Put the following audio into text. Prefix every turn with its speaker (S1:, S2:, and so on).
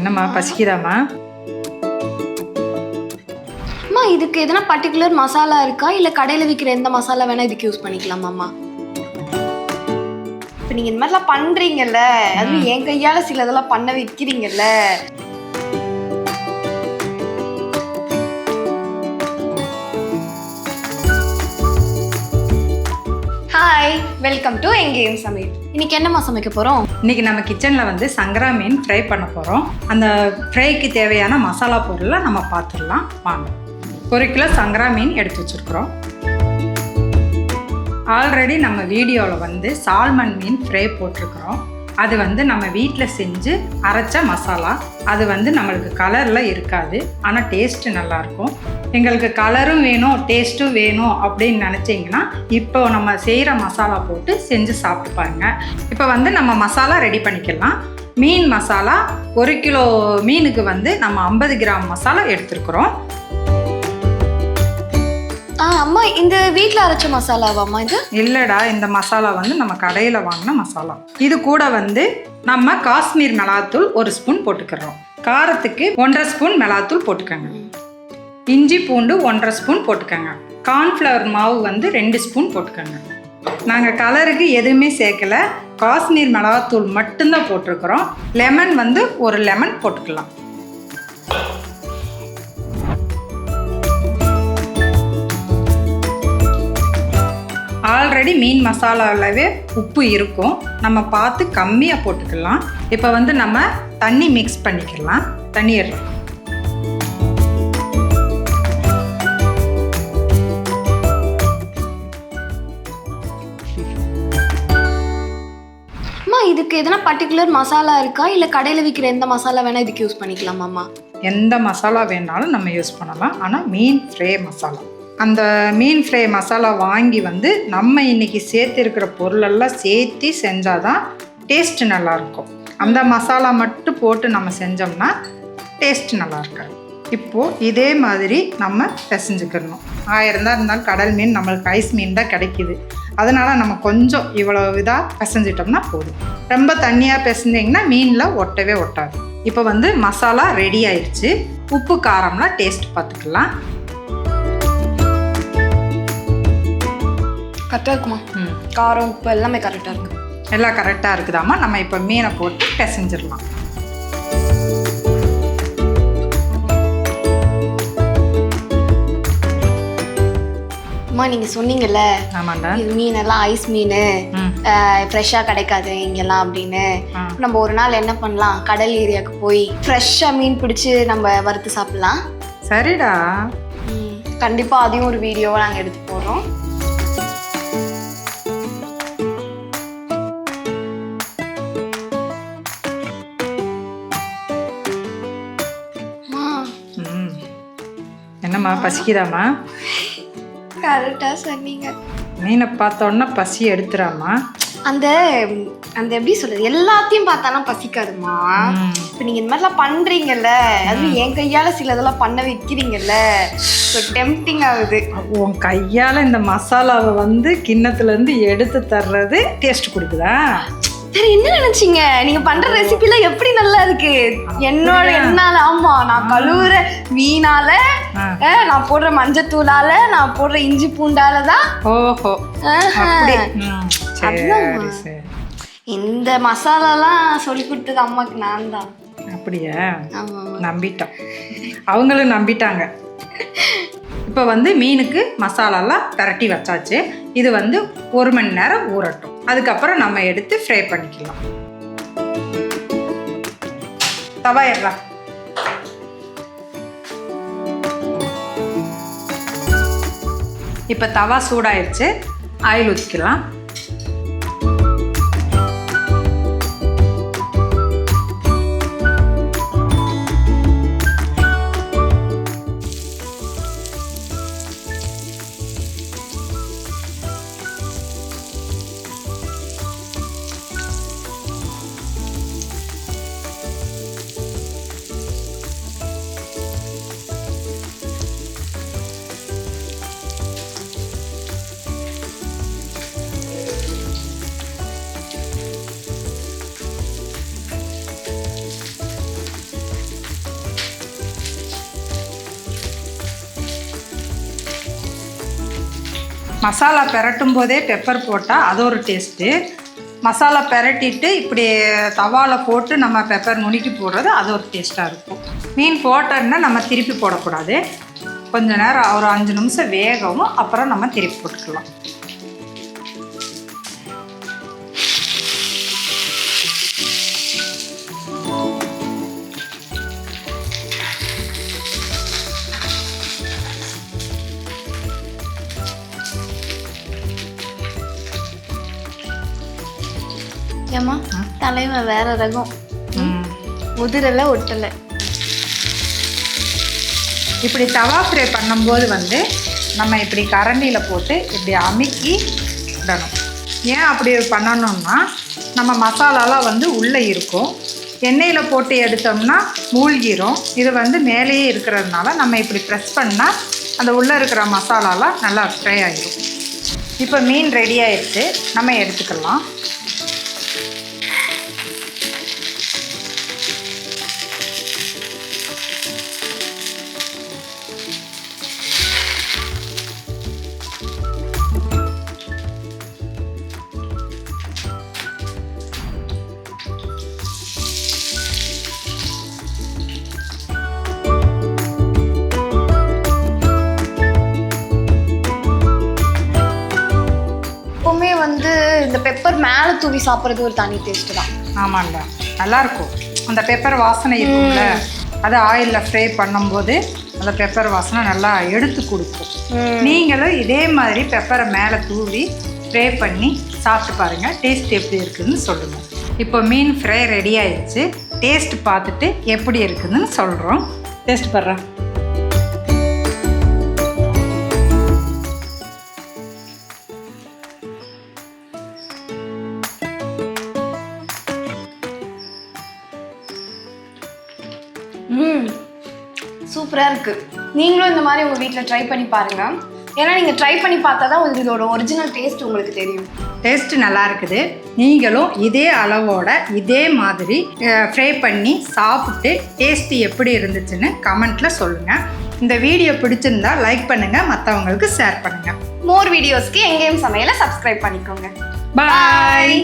S1: என்னம்மா பசிக்குதாம்மா?
S2: அம்மா இதுக்கு எதனா பர்டிகுலர் மசாலா இருக்கா இல்ல கடையில விக்கிற எந்த மசாலா வேணா இதுக்கு யூஸ் பண்ணிக்கலாமாம்மா? இப்போ நீங்க இந்த மாதிரிலாம் பண்றீங்கல்ல, அதுவும் என் கையால சில இதெல்லாம் பண்ண வைக்கிறீங்கல்ல. ஹாய், வெல்கம் டு எங்கேயும் சமையல். இன்னைக்கு என்னம்மா சமைக்க போறோம்?
S1: இன்னைக்கு நம்ம கிச்சனில் வந்து சங்கரா மீன் ஃப்ரை பண்ண போகிறோம். அந்த ஃப்ரைக்கு தேவையான மசாலா பொருளை நம்ம பார்த்துடலாம் வாங்க. 1 கிலோ சங்கரா மீன் எடுத்து வச்சுருக்குறோம். ஆல்ரெடி நம்ம வீடியோவில் வந்து சால்மன் மீன் ஃப்ரை போட்டிருக்கிறோம். அது வந்து நம்ம வீட்டில் செஞ்சு அரைச்ச மசாலா. அது வந்து நம்மளுக்கு கலரில் இருக்காது, ஆனால் டேஸ்ட்டு நல்லாயிருக்கும். எங்களுக்கு கலரும் வேணும் டேஸ்ட்டும் வேணும் அப்படின்னு நினச்சிங்கன்னா இப்போ நம்ம செய்கிற மசாலா போட்டு செஞ்சு சாப்பிட்டு பாருங்கள். இப்போ வந்து நம்ம மசாலா ரெடி பண்ணிக்கலாம். மீன் மசாலா 1 கிலோ மீனுக்கு வந்து நம்ம 50 கிராம் மசாலா எடுத்துருக்குறோம்.
S2: அம்மா இந்த வீட்டில் அரைச்ச மசாலாவாம்மா இது?
S1: இல்லைடா, இந்த மசாலா வந்து நம்ம கடையில் வாங்கின மசாலா. இது கூட வந்து நம்ம காஷ்மீர் மிளகாத்தூள் 1 ஸ்பூன் போட்டுக்கிறோம். காரத்துக்கு 1.5 ஸ்பூன் மிளகாத்தூள் போட்டுக்கோங்க. இஞ்சி பூண்டு 1.5 ஸ்பூன் போட்டுக்கோங்க. கார்ன்ஃப்ளவர் மாவு வந்து 2 ஸ்பூன் போட்டுக்கோங்க. நாங்கள் கலருக்கு எதுவுமே சேர்க்கலை, காஷ்மீர் மிளகாத்தூள் மட்டும்தான் போட்டிருக்கிறோம். லெமன் வந்து 1 லெமன் போட்டுக்கலாம். ஆல்ரெடி மீன் மசாலாவிலவே உப்பு இருக்கும், நம்ம பார்த்து கம்மியாக போட்டுக்கலாம். இப்போ வந்து நம்ம தண்ணி மிக்ஸ் பண்ணிக்கலாம். தண்ணி எடுறோம்.
S2: அம்மா இதுக்கு எதனா பர்டிகுலர் மசாலா இருக்கா இல்லை கடையில் விற்கிற எந்த மசாலா வேணால் இதுக்கு யூஸ் பண்ணிக்கலாமாம்மா?
S1: எந்த மசாலா வேணாலும் நம்ம யூஸ் பண்ணலாம், ஆனால் மீன் ஃப்ரை மசாலா. அந்த மீன் ஃப்ரை மசாலா வாங்கி வந்து நம்ம இன்றைக்கி சேர்த்துருக்கிற பொருளெல்லாம் சேர்த்து செஞ்சால் தான் டேஸ்ட்டு நல்லாயிருக்கும். அந்த மசாலா மட்டும் போட்டு நம்ம செஞ்சோம்னா டேஸ்ட்டு நல்லா இருக்காது. இப்போது இதே மாதிரி நம்ம பிசைஞ்சுக்கிறணும். 1000 தான் இருந்தாலும் கடல் மீன் நம்மளுக்கு ஐஸ் மீன் தான் கிடைக்கிது. அதனால் நம்ம கொஞ்சம் இவ்வளோ இதாக பிசைஞ்சிட்டோம்னா போதும். ரொம்ப தண்ணியாக பிசைஞ்சிங்கன்னா மீனில் ஒட்டவே ஒட்டாது. இப்போ வந்து மசாலா ரெடி ஆயிடுச்சு. உப்பு காரம்லாம் டேஸ்ட் பார்த்துக்கலாம்.
S2: கரெக்டாக இருக்குமா? காரம் உப்பு எல்லாமே கரெக்டாக இருக்கு.
S1: எல்லாம் கரெக்டாக இருக்குதாம்மா. நம்ம இப்போ மீனை போட்டு பிசைஞ்சிடலாம்.
S2: அம்மா நீங்கள் சொன்னீங்கல்ல,
S1: ஆமாண்டா,
S2: இது மீனெல்லாம் ஐஸ் மீன் ஃப்ரெஷ்ஷாக கிடைக்காது இங்கெல்லாம் அப்படின்னு. நம்ம ஒரு நாள் என்ன பண்ணலாம், கடல் ஏரியாவுக்கு போய் ஃப்ரெஷ்ஷாக மீன் பிடிச்சி நம்ம வறுத்து சாப்பிட்லாம்.
S1: சரிடா,
S2: கண்டிப்பாக அதையும் ஒரு வீடியோவை நாங்கள் எடுத்து போடுறோம்.
S1: என்னம்மா பசிக்குதாம்மா?
S2: கரெக்டாக சொன்னீங்க.
S1: மீனை பார்த்தோன்னா பசி எடுத்துறாம்மா.
S2: அந்த அந்த எப்படி சொல்றது, எல்லாத்தையும் பார்த்தானா பசிக்காதுமா. இப்போ நீங்கள் இந்த மாதிரிலாம் பண்ணுறீங்கல்ல, அதுவும் என் கையால் சில இதெல்லாம் பண்ண வைக்கிறீங்கல்ல, ஸோ டெம்ப்டிங் ஆகுது.
S1: உன் கையால் இந்த மசாலாவை வந்து கிண்ணத்துலேருந்து எடுத்து தர்றது டேஸ்ட் கொடுக்குதா?
S2: வேற என்ன நினைச்சீங்க? நீங்க பண்ற ரெசிபிலாம் எப்படி நல்லா இருக்கு. என்னோட என்னால, ஆமா, நான் கழுவுற மீனால, நான் போடுற மஞ்சத்தூளால, நான் போடுற இஞ்சி பூண்டால தான்.
S1: ஓஹோ,
S2: இந்த மசாலாலாம் சொல்லி கொடுத்தது அம்மாக்கு நான் தான்.
S1: அப்படியா? நம்பிட்டோம், அவங்களும் நம்பிட்டாங்க. இப்போ வந்து மீனுக்கு மசாலாலாம் பரட்டி வச்சாச்சு. இது வந்து 1 மணி நேரம் ஊறட்டும். அதுக்கப்புறம் நம்ம எடுத்து ஃப்ரை பண்ணிக்கலாம். தவா ஏறா. இப்போ தவா சூடாயிடுச்சு, ஆயில் ஊற்றிக்கலாம். மசாலா பெரட்டும் போதே பெப்பர் போட்டால் அது ஒரு டேஸ்ட்டு. மசாலா பெரட்டிட்டு இப்படி தவாவில் போட்டு நம்ம பெப்பர் நுணுக்கி போடுறது அது ஒரு டேஸ்ட்டாக இருக்கும். மீன் போட்டோன்னா நம்ம திருப்பி போடக்கூடாது. கொஞ்ச நேரம் ஒரு 5 நிமிஷம் வேகவும், அப்புறம் நம்ம திருப்பி போட்டுக்கலாம்.
S2: ஏம்மா தலைவன் வேற ரகம், உதிரல ஒட்டலை.
S1: இப்படி தவா ஃப்ரை பண்ணும்போது வந்து நம்ம இப்படி கரண்டியில் போட்டு இப்படி அமுக்கி விடணும். ஏன் அப்படி பண்ணணும்னா நம்ம மசாலாலாம் வந்து உள்ளே இருக்கும். எண்ணெயில் போட்டு எடுத்தோம்னா மூழ்கிரும். இது வந்து மேலேயே இருக்கிறதுனால நம்ம இப்படி ப்ரெஸ் பண்ணால் அந்த உள்ளே இருக்கிற மசாலாலாம் நல்லா ஃப்ரை ஆகிடும். இப்போ மீன் ரெடி ஆகிடுச்சு, நம்ம எடுத்துக்கலாம்.
S2: எப்பவுமே வந்து இந்த பெப்பர் மேலே தூவி சாப்பிட்றது ஒரு தனி டேஸ்ட்டு தான்.
S1: ஆமாம்ல, நல்லாயிருக்கும். அந்த பெப்பர் வாசனை இருக்கும்ல, அதை ஆயிலில் ஃப்ரை பண்ணும்போது அந்த பெப்பர் வாசனை நல்லா எடுத்து கொடுக்கும். நீங்களும் இதே மாதிரி பெப்பரை மேலே தூவி ஃப்ரை பண்ணி சாப்பிட்டு பாருங்கள், டேஸ்ட் எப்படி இருக்குதுன்னு சொல்லுங்கள். இப்போ மீன் ஃப்ரை ரெடி ஆயிடுச்சு. டேஸ்ட் பார்த்துட்டு எப்படி இருக்குதுன்னு சொல்கிறோம். டேஸ்ட் பண்ணுறேன்.
S2: சூப்பராக இருக்குது. நீங்களும் இந்த மாதிரி உங்கள் வீட்டில் ட்ரை பண்ணி பாருங்கள். ஏன்னா நீங்கள் ட்ரை பண்ணி பார்த்தா தான் இதோட ஒரிஜினல் டேஸ்ட் உங்களுக்கு தெரியும்.
S1: டேஸ்ட்டு நல்லா இருக்குது. நீங்களும் இதே அளவோட இதே மாதிரி ஃப்ரை பண்ணி சாப்பிட்டு டேஸ்ட்டு எப்படி இருந்துச்சுன்னு கமெண்ட்டில் சொல்லுங்கள். இந்த வீடியோ பிடிச்சிருந்தா லைக் பண்ணுங்கள், மற்றவங்களுக்கு ஷேர் பண்ணுங்கள்.
S2: மோர் வீடியோஸ்க்கு எங்கேயும் சமையலை சப்ஸ்கிரைப் பண்ணிக்கோங்க.
S1: பாய்.